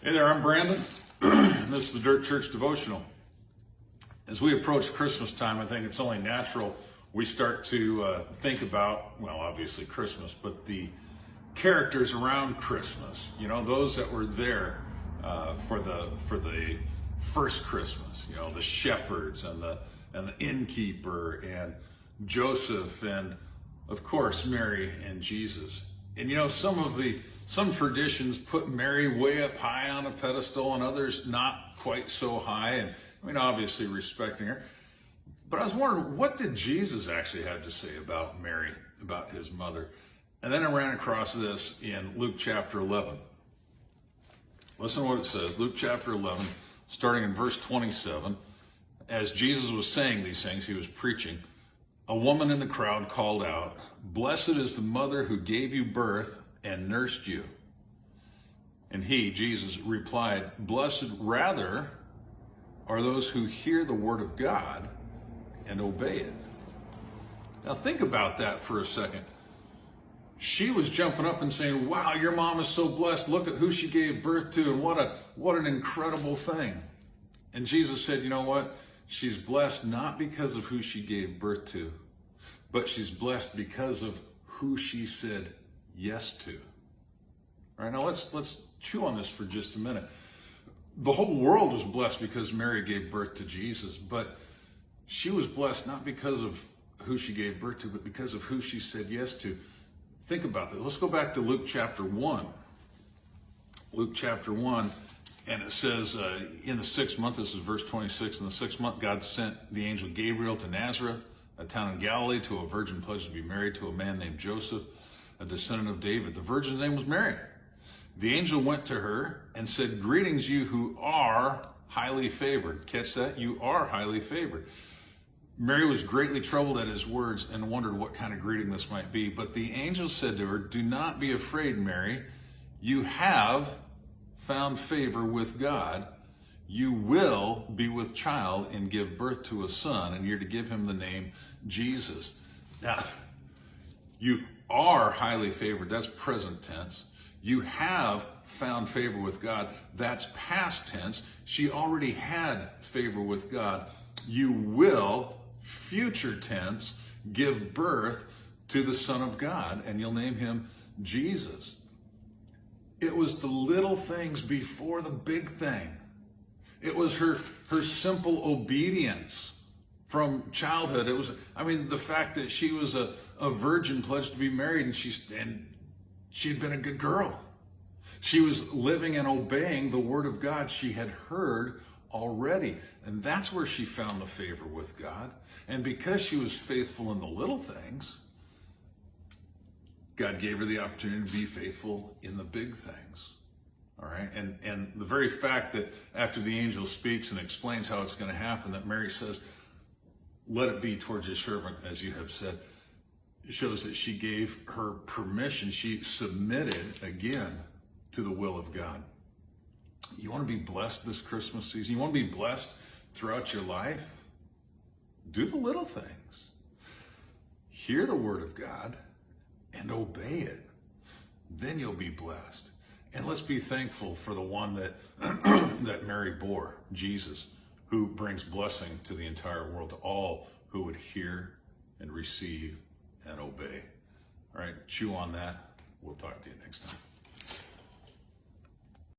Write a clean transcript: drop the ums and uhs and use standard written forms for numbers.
Hey there, I'm Brandon. This is the Dirt Church Devotional. As we approach Christmas time, I think it's only natural we start to think about, well, obviously Christmas, but the characters around Christmas. You know, those that were there for the first Christmas. You know, the shepherds and the innkeeper and Joseph and, of course, Mary and Jesus. And you know, some traditions put Mary way up high on a pedestal and others not quite so high. And I mean, obviously respecting her. But I was wondering, what did Jesus actually have to say about Mary, about his mother? And then I ran across this in Luke chapter 11. Listen to what it says. Luke chapter 11, starting in verse 27. As Jesus was saying these things, he was preaching. A woman in the crowd called out, "Blessed is the mother who gave you birth and nursed you." And he, Jesus, replied, "Blessed rather are those who hear the word of God and obey it." Now think about that for a second. She was jumping up and saying, "Wow, your mom is so blessed. Look at who she gave birth to, and what an incredible thing." And Jesus said, you know what? She's blessed not because of who she gave birth to, but she's blessed because of who she said yes to. All right, now let's chew on this for just a minute. The whole world was blessed because Mary gave birth to Jesus, but she was blessed not because of who she gave birth to, but because of who she said yes to. Think about this. Let's go back to Luke chapter 1. Luke chapter 1, and it says, in the 6th month, this is verse 26, in the 6th month, God sent the angel Gabriel to Nazareth, a town in Galilee, to a virgin pledged to be married to a man named Joseph, a descendant of David. The virgin's name was Mary. The angel went to her and said, "Greetings, you who are highly favored." Catch that? You are highly favored. Mary was greatly troubled at his words and wondered what kind of greeting this might be. But the angel said to her, "Do not be afraid, Mary. You have found favor with God. You will be with child and give birth to a son, and you're to give him the name Jesus." Now, you are highly favored. That's present tense. You have found favor with God. That's past tense. She already had favor with God. You will, future tense, give birth to the Son of God, and you'll name him Jesus. It was the little things before the big thing. It was her simple obedience from childhood. It was, the fact that she was a virgin pledged to be married, and she'd been a good girl. She was living and obeying the word of God she had heard already. And that's where she found the favor with God. And because she was faithful in the little things, God gave her the opportunity to be faithful in the big things. All right. And the very fact that after the angel speaks and explains how it's going to happen, that Mary says, "Let it be towards your servant, as you have said," shows that she gave her permission. She submitted again to the will of God. You want to be blessed this Christmas season? You want to be blessed throughout your life? Do the little things. Hear the word of God and obey it. Then you'll be blessed. And let's be thankful for the one that that Mary bore, Jesus, who brings blessing to the entire world, to all who would hear and receive and obey. All right, chew on that. We'll talk to you next time.